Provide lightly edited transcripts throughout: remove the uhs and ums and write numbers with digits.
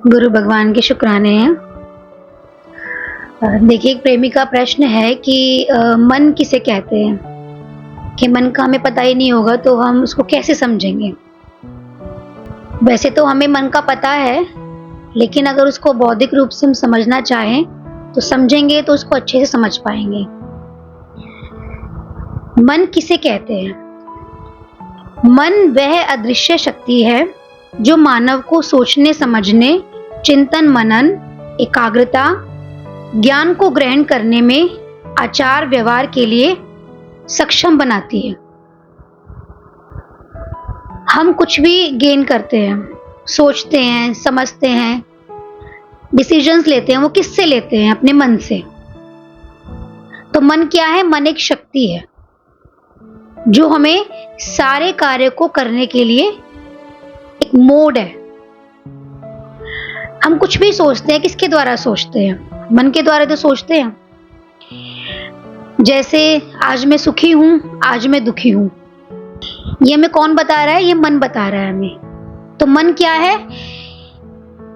गुरु भगवान के शुक्राने हैं। देखिए, एक प्रेमी का प्रश्न है कि मन किसे कहते हैं, कि मन का हमें पता ही नहीं होगा तो हम उसको कैसे समझेंगे। वैसे तो हमें मन का पता है, लेकिन अगर उसको बौद्धिक रूप से हम समझना चाहें तो समझेंगे तो उसको अच्छे से समझ पाएंगे। मन किसे कहते हैं? मन वह अदृश्य शक्ति है जो मानव को सोचने समझने, चिंतन मनन, एकाग्रता, ज्ञान को ग्रहण करने में, आचार व्यवहार के लिए सक्षम बनाती है। हम कुछ भी गेन करते हैं, सोचते हैं, समझते हैं, डिसीजंस लेते हैं, वो किससे लेते हैं? अपने मन से। तो मन क्या है? मन एक शक्ति है जो हमें सारे कार्य को करने के लिए एक मोड है। हम कुछ भी सोचते हैं, किसके द्वारा सोचते हैं? मन के द्वारा तो सोचते हैं। जैसे आज मैं सुखी हूं, आज मैं दुखी हूं, ये हमें कौन बता रहा है? ये मन बता रहा है हमें। तो मन क्या है?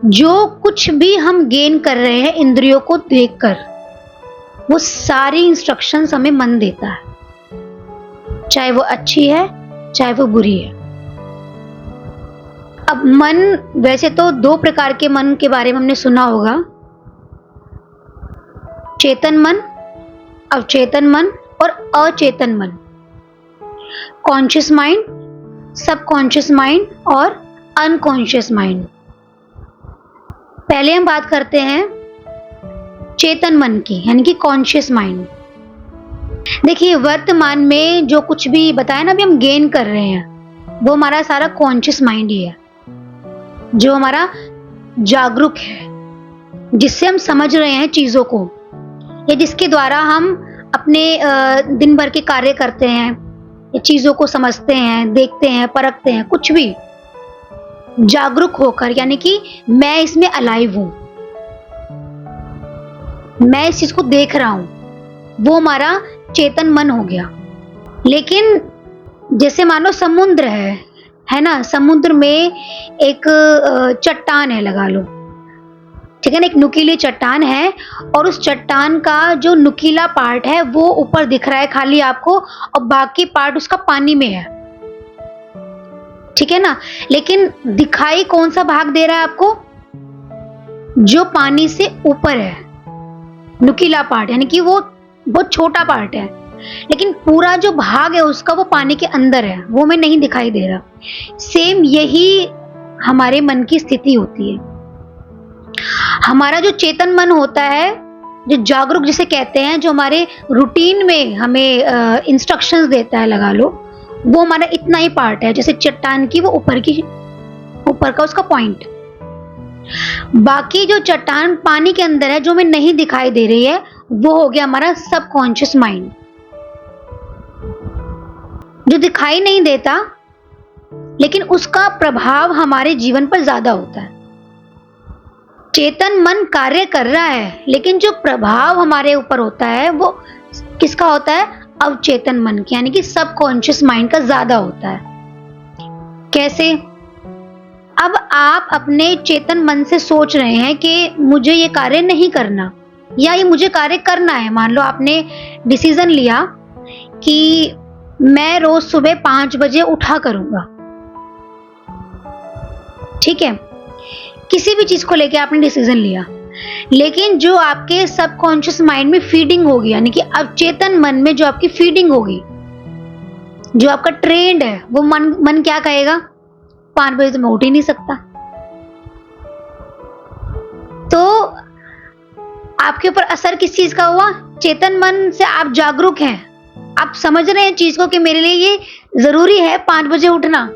जो कुछ भी हम गेन कर रहे हैं इंद्रियों को देखकर, वो सारी इंस्ट्रक्शंस हमें मन देता है, चाहे वो अच्छी है चाहे वो बुरी है। अब मन, वैसे तो दो प्रकार के मन के बारे में हमने सुना होगा, चेतन मन, अवचेतन मन और अचेतन मन। कॉन्शियस माइंड, सबकॉन्शियस माइंड और अनकॉन्शियस माइंड। पहले हम बात करते हैं चेतन मन की, यानी कि कॉन्शियस माइंड। देखिए, वर्तमान में जो कुछ भी बताया ना, अभी हम गेन कर रहे हैं, वो हमारा सारा कॉन्शियस माइंड ही है, जो हमारा जागरूक है, जिससे हम समझ रहे हैं चीजों को, या जिसके द्वारा हम अपने दिन भर के कार्य करते हैं, या चीजों को समझते हैं, देखते हैं, परखते हैं, कुछ भी जागरूक होकर, यानी कि मैं इसमें अलाइव हूं, मैं इस चीज को देख रहा हूं, वो हमारा चेतन मन हो गया। लेकिन जैसे मानो समुद्र है ना, समुद्र में एक चट्टान है, लगा लो, ठीक है ना, एक नुकीली चट्टान है, और उस चट्टान का जो नुकीला पार्ट है वो ऊपर दिख रहा है खाली आपको, और बाकी पार्ट उसका पानी में है, ठीक है ना। लेकिन दिखाई कौन सा भाग दे रहा है आपको? जो पानी से ऊपर है, नुकीला पार्ट, यानी कि वो बहुत छोटा पार्ट है, लेकिन पूरा जो भाग है उसका वो पानी के अंदर है, वो हमें नहीं दिखाई दे रहा। सेम यही हमारे मन की स्थिति होती है। हमारा जो चेतन मन होता है, जो जागरूक जिसे कहते हैं, जो हमारे रूटीन में हमें इंस्ट्रक्शंस देता है, लगा लो, वो हमारा इतना ही पार्ट है, जैसे चट्टान की वो ऊपर का उसका पॉइंट। बाकी जो चट्टान पानी के अंदर है, जो हमें नहीं दिखाई दे रही है, वो हो गया हमारा सबकॉन्शियस माइंड, जो दिखाई नहीं देता, लेकिन उसका प्रभाव हमारे जीवन पर ज्यादा होता है। चेतन मन कार्य कर रहा है, लेकिन जो प्रभाव हमारे ऊपर होता है वो किसका होता है? अवचेतन मन की, यानी कि सबकॉन्शियस माइंड का ज्यादा होता है। कैसे? अब आप अपने चेतन मन से सोच रहे हैं कि मुझे ये कार्य नहीं करना, या ये मुझे कार्य करना है। मान लो आपने डिसीजन लिया कि मैं रोज सुबह 5 बजे उठा करूंगा, ठीक है, किसी भी चीज को लेके आपने डिसीजन लिया, लेकिन जो आपके सबकॉन्शियस माइंड में फीडिंग होगी, यानी कि अवचेतन मन में जो आपकी फीडिंग होगी, जो आपका ट्रेंड है, वो मन क्या कहेगा? 5 बजे तो मैं उठ ही नहीं सकता। तो आपके ऊपर असर किस चीज का हुआ? चेतन मन से आप जागरूक हैं, आप समझ रहे हैं चीज को कि मेरे लिए ये जरूरी है 5 बजे उठना,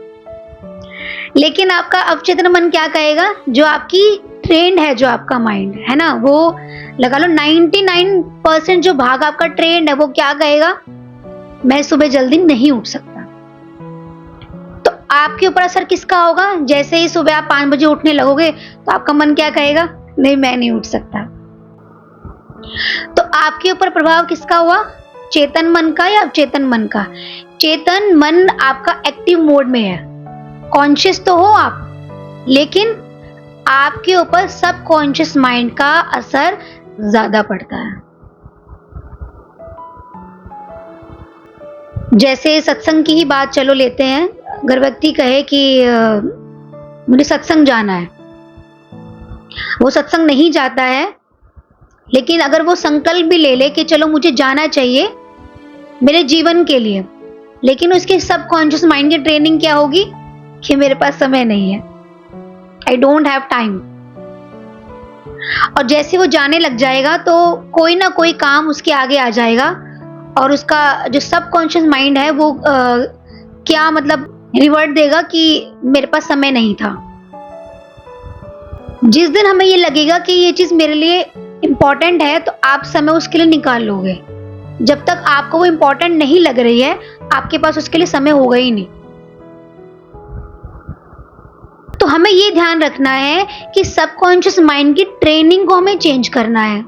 लेकिन आपका अवचेतन मन क्या कहेगा? जो आपकी ट्रेंड है, जो आपका माइंड है ना, वो लगा लो 99% जो भाग आपका ट्रेंड है, वो क्या कहेगा? मैं सुबह जल्दी नहीं उठ सकता। तो आपके ऊपर असर किसका होगा? जैसे ही सुबह आप 5 बजे उठने लगोगे तो आपका मन क्या कहेगा? नहीं, मैं नहीं उठ सकता। तो आपके ऊपर प्रभाव किसका हुआ? चेतन मन का या अवचेतन मन का? चेतन मन आपका एक्टिव मोड में है, कॉन्शियस तो हो आप, लेकिन आपके ऊपर सबकॉन्शियस माइंड का असर ज्यादा पड़ता है। जैसे सत्संग की ही बात चलो लेते हैं। अगर व्यक्ति कहे कि मुझे सत्संग जाना है, वो सत्संग नहीं जाता है, लेकिन अगर वो संकल्प भी ले ले कि चलो मुझे जाना चाहिए मेरे जीवन के लिए, लेकिन उसके सबकॉन्शियस माइंड की ट्रेनिंग क्या होगी कि मेरे पास समय नहीं है, आई डोंट हैव टाइम। और जैसे वो जाने लग जाएगा तो कोई ना कोई काम उसके आगे आ जाएगा और उसका जो सबकॉन्शियस माइंड है वो क्या मतलब रिवर्ट देगा कि मेरे पास समय नहीं था। जिस दिन हमें ये लगेगा कि ये चीज मेरे लिए इंपॉर्टेंट है तो आप समय उसके लिए निकाल लोगे। जब तक आपको वो इंपॉर्टेंट नहीं लग रही है आपके पास उसके लिए समय होगा ही नहीं। तो हमें ये ध्यान रखना है कि सबकॉन्शियस माइंड की ट्रेनिंग को हमें चेंज करना है।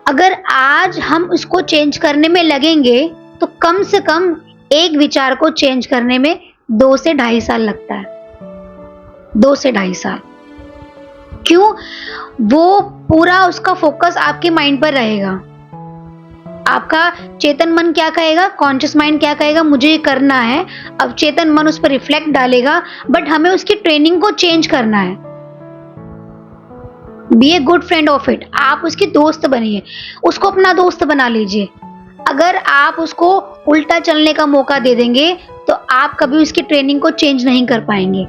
अगर आज हम उसको चेंज करने में लगेंगे तो कम से कम एक विचार को चेंज करने में 2 से 2.5 साल लगता है। 2 से 2.5 साल। क्यों? वो पूरा उसका फोकस आपके माइंड पर रहेगा। आपका चेतन मन क्या कहेगा, कॉन्शियस माइंड क्या कहेगा, मुझे ये करना है। अब चेतन मन उस पर रिफ्लेक्ट डालेगा, बट हमें उसकी ट्रेनिंग को चेंज करना है। Be a good friend of it. आप उसकी दोस्त बनिए, उसको अपना दोस्त बना लीजिए। अगर आप उसको उल्टा चलने का मौका दे देंगे तो आप कभी उसकी ट्रेनिंग को चेंज नहीं कर पाएंगे।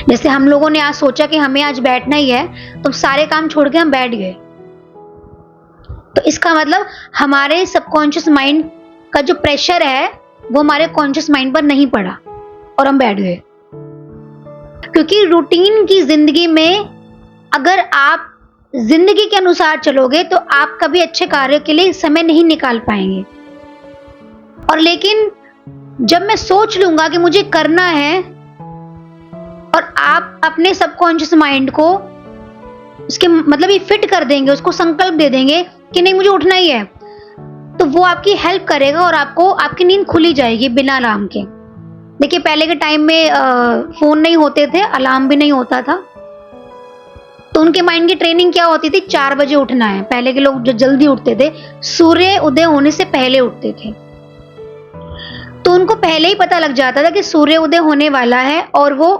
जैसे हम लोगों ने आज सोचा कि हमें आज बैठना ही है तो सारे काम छोड़ के हम बैठ गए, तो इसका मतलब हमारे सबकॉन्शियस माइंड का जो प्रेशर है वो हमारे कॉन्शियस माइंड पर नहीं पड़ा और हम बैठ गए। क्योंकि रूटीन की जिंदगी में अगर आप जिंदगी के अनुसार चलोगे तो आप कभी अच्छे कार्य के लिए समय नहीं निकाल पाएंगे। और लेकिन जब मैं सोच लूंगा कि मुझे करना है और आप अपने सबकॉन्शियस माइंड को उसके मतलब ये फिट कर देंगे, उसको संकल्प दे देंगे कि नहीं मुझे उठना ही है, तो वो आपकी हेल्प करेगा और आपको आपकी नींद खुली जाएगी बिना अलार्म के। देखिए पहले के टाइम में फोन नहीं होते थे, अलार्म भी नहीं होता था, तो उनके माइंड की ट्रेनिंग क्या होती थी, 4 बजे उठना है। पहले के लोग जो जल्दी उठते थे, सूर्य उदय होने से पहले उठते थे, तो उनको पहले ही पता लग जाता था कि सूर्य उदय होने वाला है और वो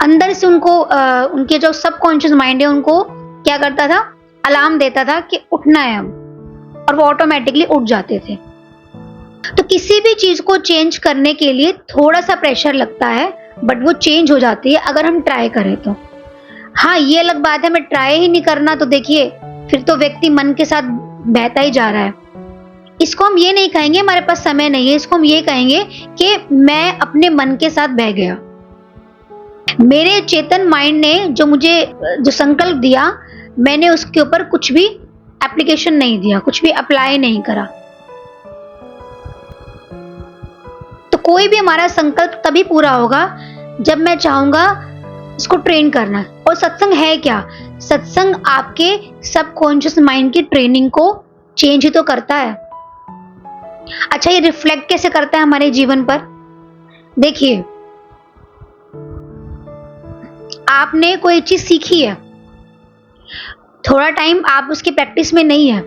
अंदर से उनको उनके जो सबकॉन्शियस माइंड है उनको क्या करता था, अलार्म देता था कि उठना है अब, और वो ऑटोमेटिकली उठ जाते थे। तो किसी भी चीज को चेंज करने के लिए थोड़ा सा प्रेशर लगता है, बट वो चेंज हो जाती है अगर हम ट्राई करें तो। हाँ, ये अलग बात है मैं ट्राई ही नहीं करना, तो देखिए फिर तो व्यक्ति मन के साथ बहता ही जा रहा है। इसको हम ये नहीं कहेंगे हमारे पास समय नहीं है, इसको हम ये कहेंगे कि मैं अपने मन के साथ बह गया। मेरे चेतन माइंड ने जो मुझे जो संकल्प दिया, मैंने उसके ऊपर कुछ भी एप्लीकेशन नहीं दिया, कुछ भी अप्लाई नहीं करा। तो कोई भी हमारा संकल्प तभी पूरा होगा जब मैं चाहूंगा इसको ट्रेन करना। और सत्संग है क्या? सत्संग आपके सबकॉन्शियस माइंड की ट्रेनिंग को चेंज ही तो करता है। अच्छा, ये रिफ्लेक्ट कैसे करता है हमारे जीवन पर? देखिए, आपने कोई चीज सीखी है, थोड़ा टाइम आप उसकी प्रैक्टिस में नहीं है,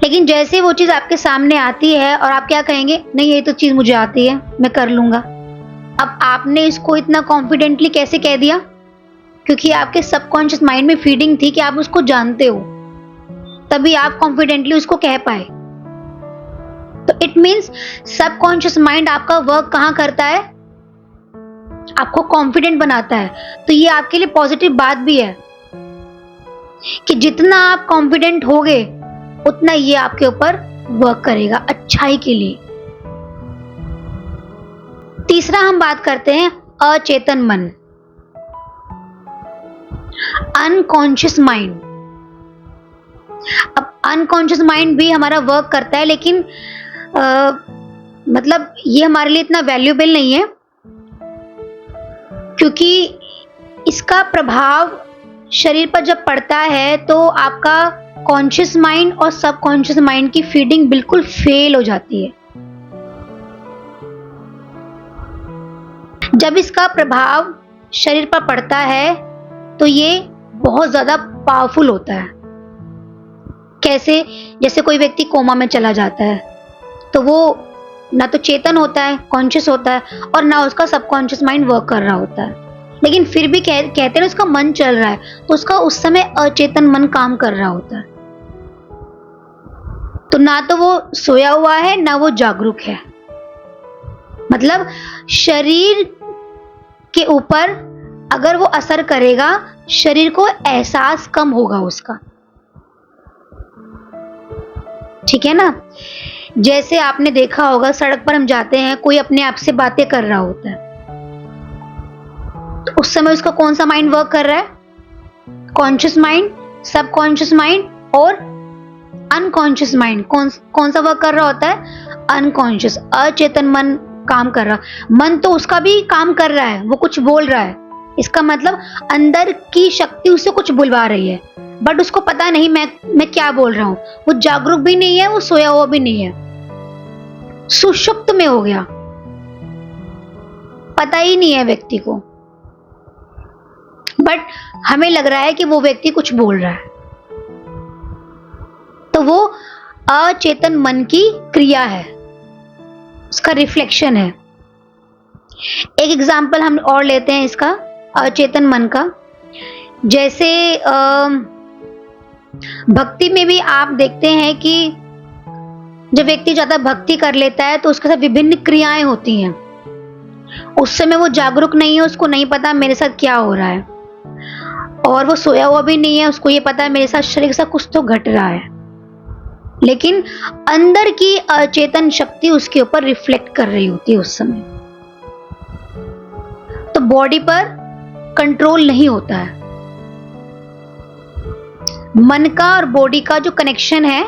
लेकिन जैसे वो चीज आपके सामने आती है और आप क्या कहेंगे, नहीं ये तो चीज मुझे आती है, मैं कर लूंगा। अब आपने इसको इतना कॉन्फिडेंटली कैसे कह दिया? क्योंकि आपके सबकॉन्शियस माइंड में फीडिंग थी कि आप उसको जानते हो, तभी आप कॉन्फिडेंटली उसको कह पाए। तो इट मीन्स सबकॉन्शियस माइंड आपका वर्क कहां करता है? आपको कॉन्फिडेंट बनाता है। तो ये आपके लिए पॉजिटिव बात भी है कि जितना आप कॉन्फिडेंट होगे उतना ये आपके ऊपर वर्क करेगा अच्छाई के लिए। तीसरा हम बात करते हैं अचेतन मन, अनकॉन्शियस माइंड। अब अनकॉन्शियस माइंड भी हमारा वर्क करता है, लेकिन मतलब ये हमारे लिए इतना वैल्यूएबल नहीं है, क्योंकि इसका प्रभाव शरीर पर जब पड़ता है तो आपका कॉन्शियस माइंड और सबकॉन्शियस माइंड की फीडिंग बिल्कुल फेल हो जाती है। जब इसका प्रभाव शरीर पर पड़ता है तो ये बहुत ज्यादा पावरफुल होता है। कैसे? जैसे कोई व्यक्ति कोमा में चला जाता है तो वो ना तो चेतन होता है, कॉन्शियस होता है, और ना उसका सबकॉन्शियस माइंड वर्क कर रहा होता है, लेकिन फिर भी कहते हैं उसका मन चल रहा है, तो उसका उस समय अचेतन मन काम कर रहा होता है। तो ना तो वो सोया हुआ है ना वो जागरूक है। मतलब शरीर के ऊपर अगर वो असर करेगा, शरीर को एहसास कम होगा उसका। ठीक है ना? जैसे आपने देखा होगा सड़क पर हम जाते हैं, कोई अपने आप से बातें कर रहा होता है, तो उस समय उसका कौन सा माइंड वर्क कर रहा है? कॉन्शियस माइंड, सबकॉन्शियस माइंड और अनकॉन्शियस माइंड। कौन सा वर्क कर रहा होता है? अनकॉन्शियस, अचेतन मन काम कर रहा। मन तो उसका भी काम कर रहा है, वो कुछ बोल रहा है, इसका मतलब अंदर की शक्ति उसे कुछ बुलवा रही है, बट उसको पता नहीं मैं क्या बोल रहा हूं। वो जागरूक भी नहीं है, वो सोया हुआ भी नहीं है, सुषुप्त में हो गया, पता ही नहीं है व्यक्ति को, बट हमें लग रहा है कि वो व्यक्ति कुछ बोल रहा है। तो वो अचेतन मन की क्रिया है, उसका रिफ्लेक्शन है। एक एग्जाम्पल हम और लेते हैं इसका, अचेतन मन का। जैसे भक्ति में भी आप देखते हैं कि जब व्यक्ति ज्यादा भक्ति कर लेता है तो उसके साथ विभिन्न क्रियाएं होती हैं। उस समय वो जागरूक नहीं है, उसको नहीं पता मेरे साथ क्या हो रहा है, और वो सोया हुआ भी नहीं है, उसको ये पता है मेरे साथ शरीर के साथ कुछ तो घट रहा है, लेकिन अंदर की अचेतन शक्ति उसके ऊपर रिफ्लेक्ट कर रही होती है उस समय। तो बॉडी पर कंट्रोल नहीं होता है। मन का और बॉडी का जो कनेक्शन है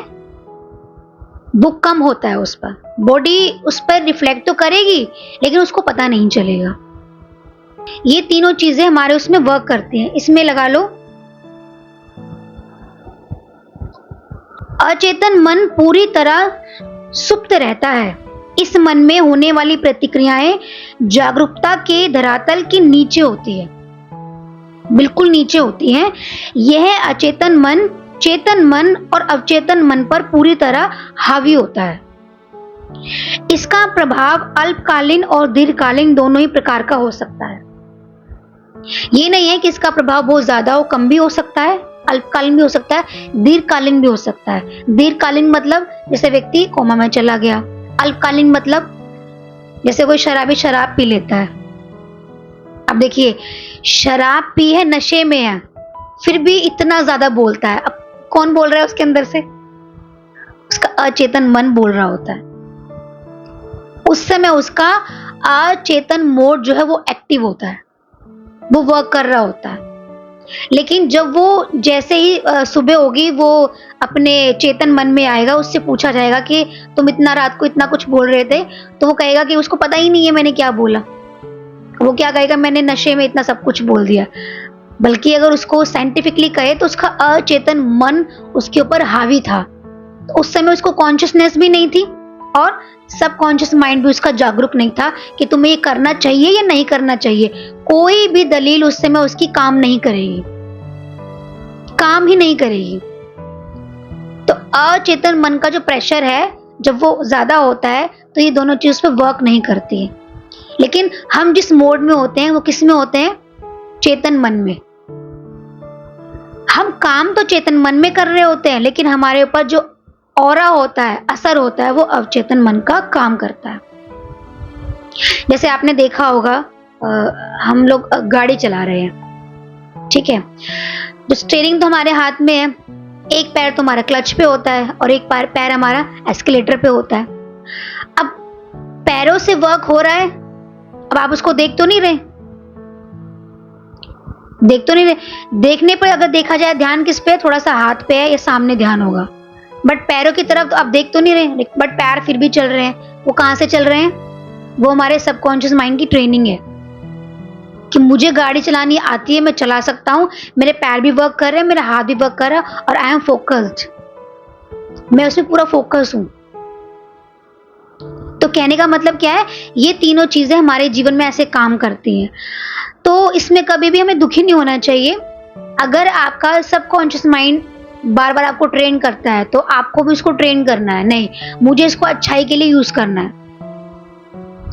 वो कम होता है उस पर। बॉडी उस पर रिफ्लेक्ट तो करेगी, लेकिन उसको पता नहीं चलेगा। ये तीनों चीजें हमारे उसमें वर्क करती हैं। इसमें लगा लो, अचेतन मन पूरी तरह सुप्त रहता है। इस मन में होने वाली प्रतिक्रियाएं जागरूकता के धरातल के नीचे होती है, बिल्कुल नीचे होती हैं। यह अचेतन मन चेतन मन और अवचेतन मन पर पूरी तरह हावी होता है। इसका प्रभाव अल्पकालीन और दीर्घकालीन दोनों ही प्रकार का हो सकता है। ये नहीं है कि इसका प्रभाव बहुत ज्यादा हो, कम भी हो सकता है, अल्पकालीन भी हो सकता है, दीर्घकालीन भी हो सकता है। दीर्घकालीन मतलब जैसे व्यक्ति कोमा में चला गया। अल्पकालीन मतलब जैसे कोई शराबी शराब पी लेता है। अब देखिए, शराब पी है, नशे में है, फिर भी इतना ज्यादा बोलता है। अब कौन बोल रहा है उसके अंदर से? उसका अचेतन मन बोल रहा होता है। उस समय उसका अचेतन मोड जो है वो एक्टिव होता है, वो वर्क कर रहा होता है। लेकिन जब वो जैसे ही सुबह होगी, वो अपने चेतन मन में आएगा, उससे पूछा जाएगा कि तुम इतना रात को इतना कुछ बोल रहे थे, तो वो कहेगा कि उसको पता ही नहीं है मैंने क्या बोला। वो क्या कहेगा? मैंने नशे में इतना सब कुछ बोल दिया। बल्कि अगर उसको साइंटिफिकली कहे तो उसका अचेतन मन उसके ऊपर हावी था। तो उस समय उसको कॉन्शियसनेस भी नहीं थी और सबकॉन्शियस माइंड भी उसका जागरूक नहीं था कि तुम्हें ये करना चाहिए या नहीं करना चाहिए। कोई भी दलील उस समय उसकी काम नहीं करेगी, काम ही नहीं करेगी। तो अचेतन मन का जो प्रेशर है, जब वो ज्यादा होता है तो ये दोनों चीज पे वर्क नहीं करती है। लेकिन हम जिस मोड में होते हैं वो किस में होते हैं? चेतन मन में। हम काम तो चेतन मन में कर रहे होते हैं, लेकिन हमारे ऊपर जो ऑरा होता है, असर होता है, वो अवचेतन मन का काम करता है। जैसे आपने देखा होगा, हम लोग गाड़ी चला रहे हैं, ठीक है, जो स्टीयरिंग तो हमारे हाथ में है, एक पैर तो हमारा क्लच पे होता है और एक पैर हमारा एस्केलेटर पे होता है। अब पैरों से वर्क हो रहा है, अब आप उसको देख तो नहीं रहे, देखने पर अगर देखा जाए ध्यान किस पे? थोड़ा सा हाथ पे है या सामने ध्यान होगा, बट पैरों की तरफ तो आप देख तो नहीं रहे, बट पैर फिर भी चल रहे हैं। वो कहां से चल रहे हैं? वो हमारे सबकॉन्शियस माइंड की ट्रेनिंग है कि मुझे गाड़ी चलानी आती है, मैं चला सकता हूं, मेरे पैर भी वर्क कर रहे हैं, मेरा हाथ भी वर्क कर रहा है और आई एम फोकस्ड, मैं उसमें पूरा फोकस हूं। तो कहने का मतलब क्या है? ये तीनों चीजें हमारे जीवन में ऐसे काम करती हैं। तो इसमें कभी भी हमें दुखी नहीं होना चाहिए। अगर आपका सबकॉन्शियस माइंड बार बार आपको ट्रेन करता है तो आपको भी इसको ट्रेन करना है, नहीं मुझे इसको अच्छाई के लिए यूज करना है।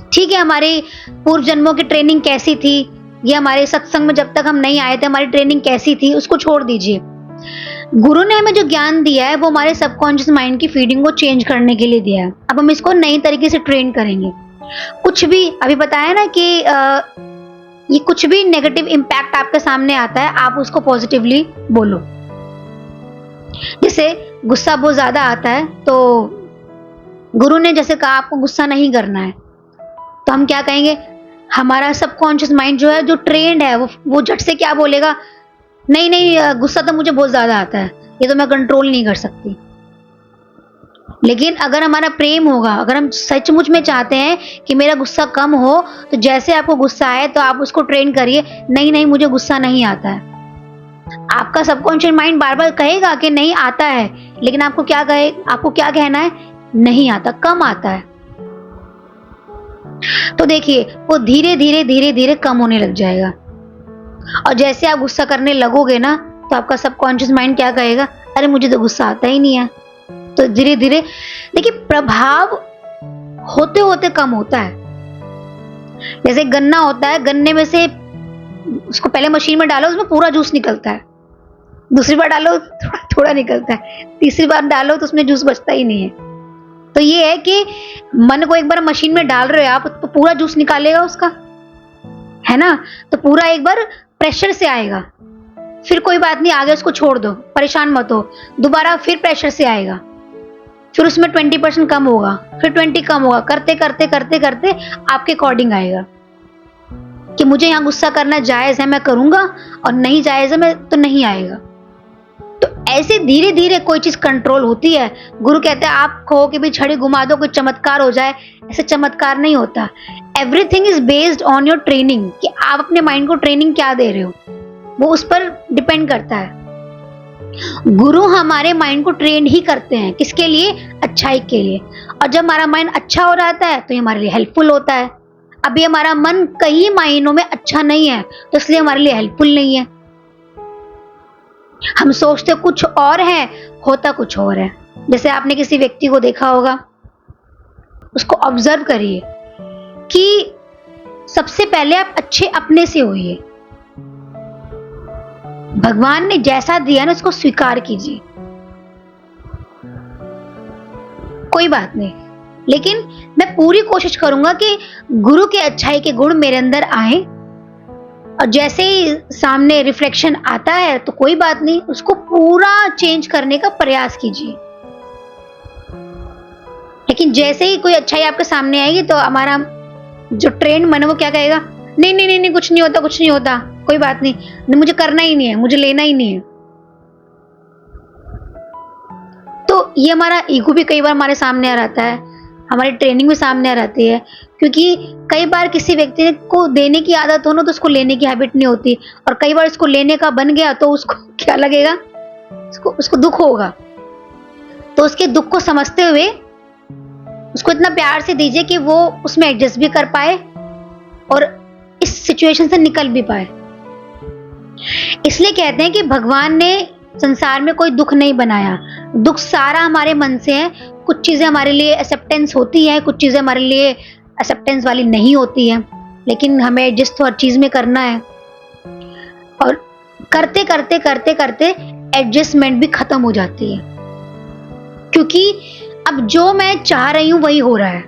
ठीक है, हमारे पूर्व जन्मों की ट्रेनिंग कैसी थी, ये हमारे सत्संग में जब तक हम नहीं आए थे हमारी ट्रेनिंग कैसी थी, उसको छोड़ दीजिए। गुरु ने हमें जो ज्ञान दिया है वो हमारे सबकॉन्शियस माइंड की फीडिंग को चेंज करने के लिए दिया है। अब हम इसको नई तरीके से ट्रेन करेंगे। कुछ भी अभी बताया ना कि ये कुछ भी नेगेटिव इम्पैक्ट आपके सामने आता है, आप उसको पॉजिटिवली बोलो। जैसे गुस्सा बहुत ज्यादा आता है तो गुरु ने जैसे कहा आपको गुस्सा नहीं करना है, तो हम क्या कहेंगे, हमारा सबकॉन्शियस माइंड जो है, जो ट्रेंड है, वो झट से क्या बोलेगा, नहीं नहीं गुस्सा तो मुझे बहुत ज्यादा आता है, ये तो मैं कंट्रोल नहीं कर सकती। लेकिन अगर हमारा प्रेम होगा, अगर हम सचमुच में चाहते हैं कि मेरा गुस्सा कम हो, तो जैसे आपको गुस्सा आए तो आप उसको ट्रेन करिए, नहीं नहीं मुझे गुस्सा नहीं आता है। आपका सबकॉन्शियस माइंड बार बार कहेगा कि नहीं आता है, लेकिन आपको क्या कहना है, नहीं आता, कम आता है। तो देखिए वो धीरे धीरे धीरे धीरे कम होने लग जाएगा। और जैसे आप गुस्सा करने लगोगे ना, तो आपका सबकॉन्शियस माइंड क्या कहेगा, अरे मुझे तो गुस्सा आता ही नहीं है। तो धीरे धीरे देखिए प्रभाव होते होते कम होता है। जैसे गन्ना होता है, गन्ने में से उसको पहले मशीन में डालो, उसमें पूरा जूस निकलता है, दूसरी बार डालो थोड़ा थोड़ा निकलता है, तीसरी बार डालो तो उसमें जूस बचता ही नहीं है। तो ये है कि मन को एक बार मशीन में डाल रहे हो आप, तो पूरा जूस निकालेगा उसका, है ना। तो पूरा एक बार प्रेशर से आएगा, फिर कोई बात नहीं, आगे उसको छोड़ दो, परेशान मत हो, दोबारा फिर प्रेशर से आएगा, फिर उसमें 20% कम होगा, फिर 20 कम होगा, करते करते करते करते आपके अकॉर्डिंग आएगा कि मुझे यहाँ गुस्सा करना जायज है, मैं करूंगा, और नहीं जायज है, मैं तो नहीं आएगा। तो ऐसे धीरे धीरे कोई चीज कंट्रोल होती है। गुरु कहते हैं आप कहो कि भी छड़ी घुमा दो कोई चमत्कार हो जाए, ऐसे चमत्कार नहीं होता। Everything is based on your training, कि आप अपने माइंड को ट्रेनिंग क्या दे रहे हो, वो उस पर डिपेंड करता है। गुरु हमारे माइंड को ट्रेन ही करते हैं, किसके लिए, अच्छाई के लिए। और जब हमारा माइंड अच्छा हो जाता है तो ये हमारे लिए हेल्पफुल होता है। अभी हमारा मन कई मायनों में अच्छा नहीं है, तो इसलिए हमारे लिए हेल्पफुल नहीं है। हम सोचते कुछ और है, होता कुछ और है। जैसे आपने किसी व्यक्ति को देखा होगा, उसको ऑब्जर्व करिए कि सबसे पहले आप अच्छे अपने से होइए। भगवान ने जैसा दिया ना उसको स्वीकार कीजिए, कोई बात नहीं, लेकिन मैं पूरी कोशिश करूंगा कि गुरु के अच्छाई के गुण मेरे अंदर आए। और जैसे ही सामने रिफ्लेक्शन आता है तो कोई बात नहीं, उसको पूरा चेंज करने का प्रयास कीजिए। लेकिन जैसे ही कोई अच्छाई आपके सामने आएगी तो हमारा जो ट्रेंड मन है वो क्या कहेगा, नहीं नहीं नहीं नहीं कुछ नहीं होता, कुछ नहीं होता, कोई बात नहीं, मुझे करना ही नहीं है, मुझे लेना ही नहीं है। तो ये हमारा ईगो भी कई बार हमारे सामने आ रहता है, हमारी ट्रेनिंग भी सामने आ रहती है, क्योंकि कई बार किसी व्यक्ति को देने की आदत हो ना तो उसको लेने की हैबिट नहीं होती, और कई बार उसको लेने का बन गया तो उसको क्या लगेगा, उसको दुख होगा। तो उसके दुख को समझते हुए उसको इतना प्यार से दीजिए कि वो उसमें एडजस्ट भी कर पाए और इस सिचुएशन से निकल भी पाए। इसलिए कहते हैं कि भगवान ने संसार में कोई दुख नहीं बनाया, दुख सारा हमारे मन से है। कुछ चीजें हमारे लिए एक्सेप्टेंस होती है, कुछ चीजें हमारे लिए एक्सेप्टेंस वाली नहीं होती है, लेकिन हमें एडजस्ट तो हर चीज में करना है। और करते करते करते करते एडजस्टमेंट भी खत्म हो जाती है, क्योंकि अब जो मैं चाह रही हूं वही हो रहा है,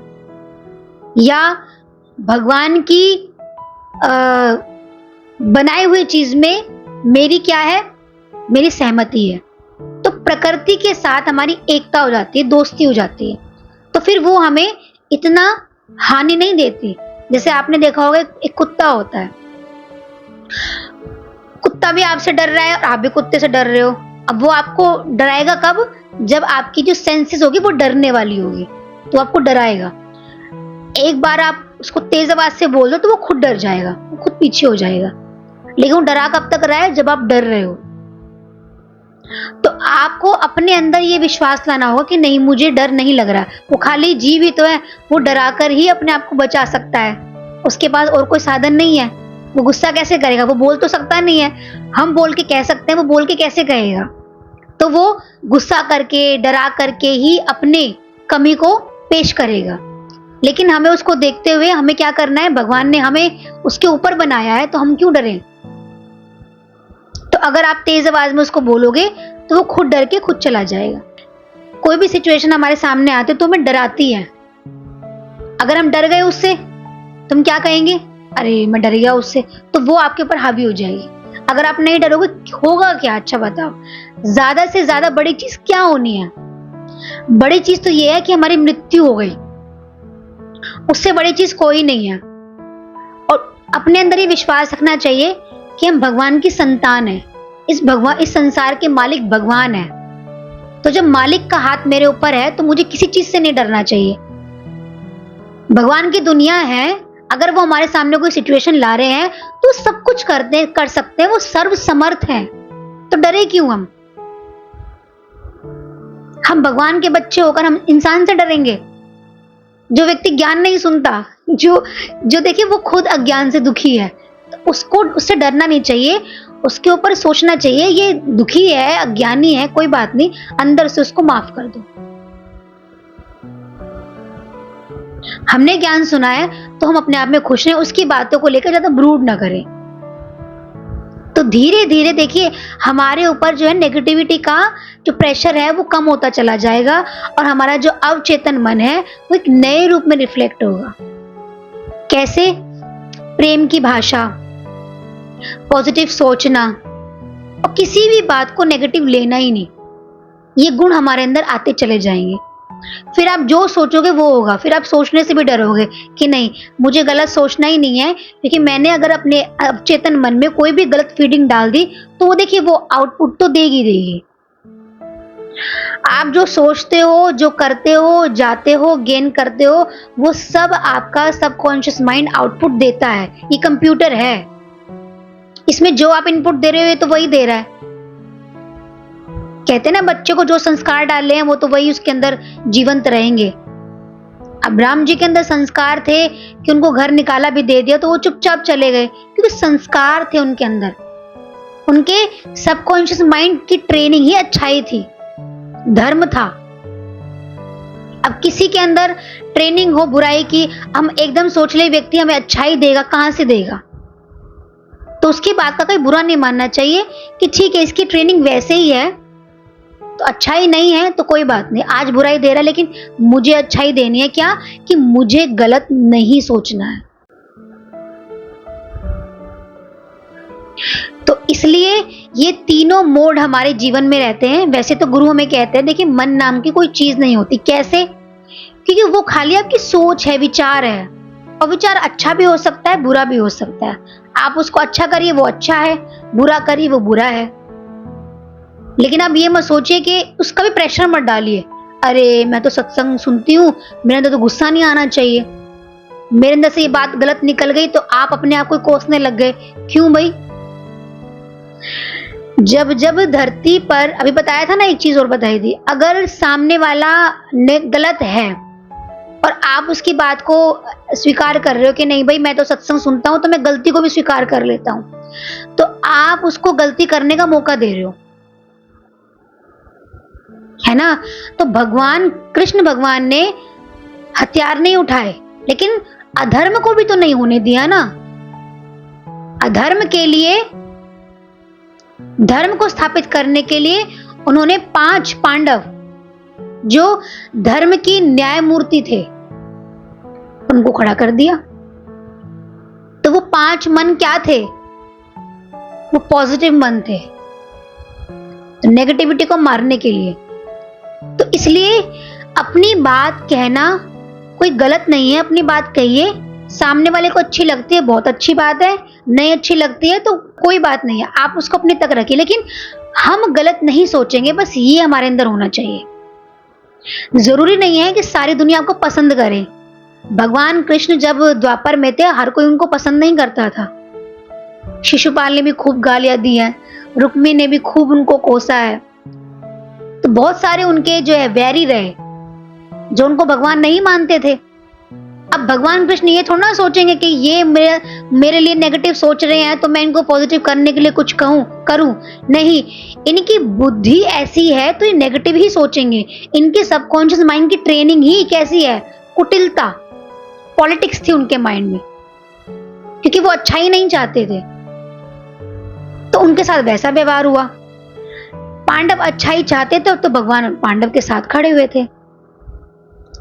या भगवान की बनाई हुई चीज में मेरी क्या है, मेरी सहमति है। तो प्रकृति के साथ हमारी एकता हो जाती है, दोस्ती हो जाती है, तो फिर वो हमें इतना हानि नहीं देती। जैसे आपने देखा होगा एक कुत्ता होता है, कुत्ता भी आपसे डर रहा है और आप भी कुत्ते से डर रहे हो। अब वो आपको डराएगा कब, जब आपकी जो सेंसेस होगी वो डरने वाली होगी, तो आपको डराएगा। एक बार आप उसको तेज आवाज से बोल दो तो वो खुद डर जाएगा, वो खुद पीछे हो जाएगा। लेकिन वो डरा कब तक रहा है, जब आप डर रहे हो। तो आपको अपने अंदर ये विश्वास लाना होगा कि नहीं, मुझे डर नहीं लग रहा। वो खाली जीव ही तो है, वो डरा कर ही अपने आप को बचा सकता है, उसके पास और कोई साधन नहीं है। वो गुस्सा कैसे करेगा? वो बोल तो सकता नहीं है, हम बोल के कह सकते हैं, वो बोल के कैसे कहेगा? तो वो गुस्सा करके, डरा करके ही अपने कमी को पेश करेगा। लेकिन हमें उसको देखते हुए हमें क्या करना है? भगवान ने हमें उसके ऊपर बनाया है, तो हम क्यों डरें? तो अगर आप तेज आवाज में उसको बोलोगे तो वो खुद डर के खुद चला जाएगा। कोई भी सिचुएशन हमारे सामने आती है तो हमें डराती है। अगर हम डर गए उससे तो हम क्या कहेंगे? अरे मैं डर गया उससे, तो वो आपके ऊपर हावी हो जाएगी। अगर आप नहीं डरोगे होगा क्या? अच्छा बताओ, ज्यादा से ज्यादा बड़ी चीज क्या होनी है? बड़ी चीज तो ये है कि हमारी मृत्यु हो गई, उससे बड़ी चीज कोई नहीं है। और अपने अंदर ये विश्वास रखना चाहिए कि हम भगवान की संतान है। इस संसार के मालिक भगवान है। तो जब मालिक का हाथ मेरे ऊपर है तो मुझे किसी चीज से नहीं डरना चाहिए। भगवान की दुनिया है, अगर वो हमारे सामने कोई सिचुएशन ला रहे हैं तो सब कुछ कर सकते हैं, वो सर्व समर्थ हैं, तो डरे क्यों हम? हम भगवान के बच्चे होकर हम इंसान से डरेंगे? जो व्यक्ति ज्ञान नहीं सुनता, जो देखिए वो खुद अज्ञान से दुखी है, तो उससे डरना नहीं चाहिए। उसके ऊपर सोचना चाहिए ये दुखी है, अज्ञानी है, कोई बात नहीं, अंदर से उसको माफ कर दो। हमने ज्ञान सुना है तो हम अपने आप में खुश हैं, उसकी बातों को लेकर ज्यादा ब्रूड ना करें। तो धीरे धीरे देखिए हमारे ऊपर जो है नेगेटिविटी का जो प्रेशर है वो कम होता चला जाएगा और हमारा जो अवचेतन मन है वो एक नए रूप में रिफ्लेक्ट होगा। कैसे? प्रेम की भाषा, पॉजिटिव सोचना और किसी भी बात को नेगेटिव लेना ही नहीं। ये गुण हमारे अंदर आते चले जाएंगे। फिर आप जो सोचोगे वो होगा। फिर आप सोचने से भी डरोगे कि नहीं, मुझे गलत सोचना ही नहीं है, क्योंकि मैंने अगर अपने अवचेतन मन में कोई भी गलत फीडिंग डाल दी तो वो देखिए वो आउटपुट तो देगी। आप जो सोचते हो, जो करते हो, जाते हो, गेन करते हो, वो सब आपका सबकॉन्शियस माइंड आउटपुट देता है। ये कंप्यूटर है, इसमें जो आप इनपुट दे रहे हो तो वही दे रहा है। कहते हैं ना, बच्चे को जो संस्कार डाले हैं वो तो वही उसके अंदर जीवंत रहेंगे। अब राम जी के अंदर संस्कार थे कि उनको घर निकाला भी दे दिया तो वो चुपचाप चले गए, क्योंकि संस्कार थे उनके अंदर। उनके सबकॉन्शियस माइंड की ट्रेनिंग ही अच्छाई थी, धर्म था। अब किसी के अंदर ट्रेनिंग हो बुराई की, हम एकदम सोच ले व्यक्ति हमें अच्छाई देगा, कहां से देगा? तो उसकी बात का कोई बुरा नहीं मानना चाहिए कि ठीक है इसकी ट्रेनिंग वैसे ही है, तो अच्छाई नहीं है तो कोई बात नहीं, आज बुराई दे रहा है लेकिन मुझे अच्छाई देनी है। क्या? कि मुझे गलत नहीं सोचना है। तो इसलिए ये तीनों मोड हमारे जीवन में रहते हैं। वैसे तो गुरु हमें कहते हैं देखिए मन नाम की कोई चीज नहीं होती। कैसे? क्योंकि वो खाली आपकी सोच है, विचार है, और विचार अच्छा भी हो सकता है, बुरा भी हो सकता है। आप उसको अच्छा करिए वो अच्छा है, बुरा करिए वो बुरा है। लेकिन आप ये मत सोचिए कि उसका भी प्रेशर मत डालिए। अरे मैं तो सत्संग सुनती हूँ, मेरे अंदर तो गुस्सा नहीं आना चाहिए, मेरे अंदर से ये बात गलत निकल गई तो आप अपने आप को कोसने लग गए। क्यों भाई? जब जब धरती पर, अभी बताया था ना, एक चीज और बताई थी, अगर सामने वाला ने गलत है और आप उसकी बात को स्वीकार कर रहे हो कि नहीं भाई मैं तो सत्संग सुनता हूं तो मैं गलती को भी स्वीकार कर लेता हूं, तो आप उसको गलती करने का मौका दे रहे हो, है ना? तो भगवान कृष्ण भगवान ने हथियार नहीं उठाए, लेकिन अधर्म को भी तो नहीं होने दिया ना। अधर्म के लिए, धर्म को स्थापित करने के लिए उन्होंने 5 पांडव जो धर्म की न्यायमूर्ति थे उनको खड़ा कर दिया। तो वो 5 मन क्या थे? वो पॉजिटिव मन थे, तो नेगेटिविटी को मारने के लिए। तो इसलिए अपनी बात कहना कोई गलत नहीं है, अपनी बात कहिए। सामने वाले को अच्छी लगती है बहुत अच्छी बात है, नहीं अच्छी लगती है तो कोई बात नहीं है, आप उसको अपने तक रखिए, लेकिन हम गलत नहीं सोचेंगे, बस ये हमारे अंदर होना चाहिए। जरूरी नहीं है कि सारी दुनिया आपको पसंद करे। भगवान कृष्ण जब द्वापर में थे हर कोई उनको पसंद नहीं करता था। शिशुपाल ने भी खूब गालियां दी हैं, रुक्मी ने भी खूब उनको कोसा है, तो बहुत सारे उनके जो है वैरी रहे जो उनको भगवान नहीं मानते थे। अब भगवान कृष्ण ये थोड़ा ना सोचेंगे कि ये मेरे लिए नेगेटिव सोच रहे हैं तो मैं इनको पॉजिटिव करने के लिए कुछ करूं। नहीं, इनकी बुद्धि ऐसी है तो ये नेगेटिव ही सोचेंगे। इनके सबकॉन्शियस माइंड की ट्रेनिंग ही कैसी है, कुटिलता, पॉलिटिक्स थी उनके माइंड में, क्योंकि वो अच्छा ही नहीं चाहते थे, तो उनके साथ वैसा व्यवहार हुआ। पांडव अच्छा ही चाहते थे तो भगवान पांडव के साथ खड़े हुए थे।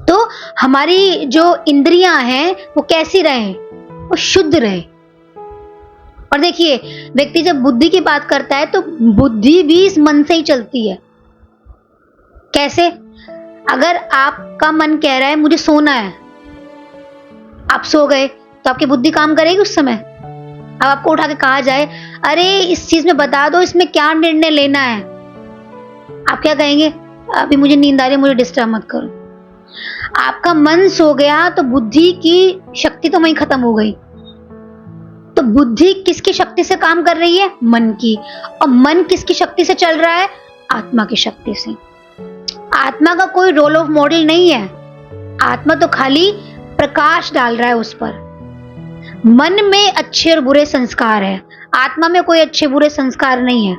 तो हमारी जो इंद्रियां हैं वो कैसी रहे, वो शुद्ध रहे। और देखिए, व्यक्ति जब बुद्धि की बात करता है तो बुद्धि भी इस मन से ही चलती है। कैसे? अगर आपका मन कह रहा है मुझे सोना है, आप सो गए, तो आपकी बुद्धि काम करेगी उस समय? अब आपको उठा के कहा जाए अरे इस चीज में बता दो, इसमें क्या निर्णय लेना है, आप क्या कहेंगे? अभी मुझे नींद आ रही है, मुझे डिस्टर्ब मत करो। आपका मन सो गया तो बुद्धि की शक्ति तो वहीं खत्म हो गई। तो बुद्धि किसकी शक्ति से काम कर रही है? मन की। और मन किसकी शक्ति से चल रहा है? आत्मा की शक्ति से। आत्मा का कोई रोल ऑफ मॉडल नहीं है, आत्मा तो खाली प्रकाश डाल रहा है उस पर। मन में अच्छे और बुरे संस्कार है, आत्मा में कोई अच्छे बुरे संस्कार नहीं है,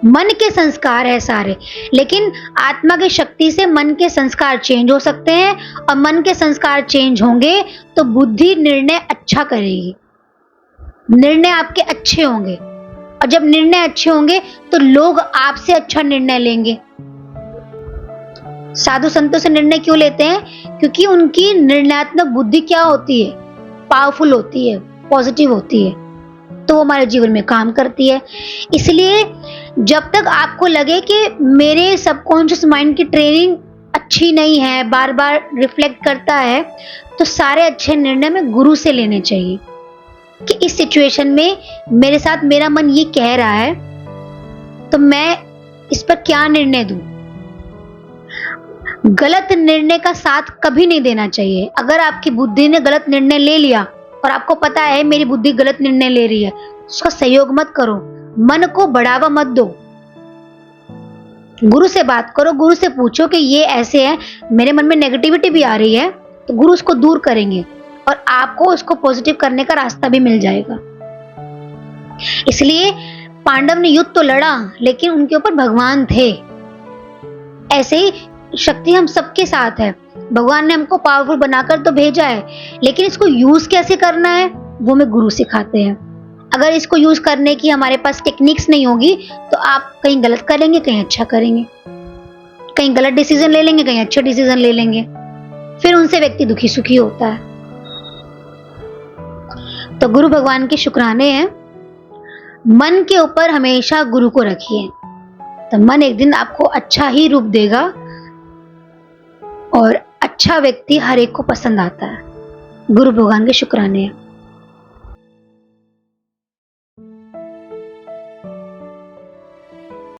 मन के संस्कार है सारे। लेकिन आत्मा की शक्ति से मन के संस्कार चेंज हो सकते हैं, और मन के संस्कार चेंज होंगे तो बुद्धि निर्णय अच्छा करेगी, निर्णय आपके अच्छे होंगे। और जब निर्णय अच्छे होंगे तो लोग आपसे अच्छा निर्णय लेंगे। साधु संतों से निर्णय क्यों लेते हैं? क्योंकि उनकी निर्णयात्मक बुद्धि क्या होती है? पावरफुल होती है, पॉजिटिव होती है, तो वो हमारे जीवन में काम करती है। इसलिए जब तक आपको लगे कि मेरे सबकॉन्शियस माइंड की ट्रेनिंग अच्छी नहीं है, बार बार रिफ्लेक्ट करता है, तो सारे अच्छे निर्णय में गुरु से लेने चाहिए कि इस सिचुएशन में मेरे साथ मेरा मन ये कह रहा है तो मैं इस पर क्या निर्णय दूं। गलत निर्णय का साथ कभी नहीं देना चाहिए। अगर आपकी बुद्धि ने गलत निर्णय ले लिया और आपको पता है मेरी बुद्धि गलत निर्णय ले रही है, उसका सहयोग मत करो, मन को बढ़ावा मत दो। गुरु से बात करो, गुरु से पूछो कि ये ऐसे है, मेरे मन में नेगेटिविटी भी आ रही है, तो गुरु उसको दूर करेंगे और आपको उसको पॉजिटिव करने का रास्ता भी मिल जाएगा। इसलिए पांडव ने युद्ध तो लड़ा, लेकिन उनके ऊपर भगवान थे। ऐसे ही शक्ति हम सबके साथ है। भगवान ने हमको पावरफुल बनाकर तो भेजा है, लेकिन इसको यूज कैसे करना है वो हमें गुरु सिखाते हैं। अगर इसको यूज करने की हमारे पास टेक्निक्स नहीं होगी तो आप कहीं गलत करेंगे, कहीं अच्छा करेंगे, कहीं गलत डिसीजन ले लेंगे, कहीं अच्छे डिसीजन ले लेंगे, फिर उनसे व्यक्ति दुखी सुखी होता है। तो गुरु भगवान के शुक्राने हैं। मन के ऊपर हमेशा गुरु को रखिए, तो मन एक दिन आपको अच्छा ही रूप देगा और अच्छा व्यक्ति हर एक को पसंद आता है। गुरु भगवान के शुक्राने हैं।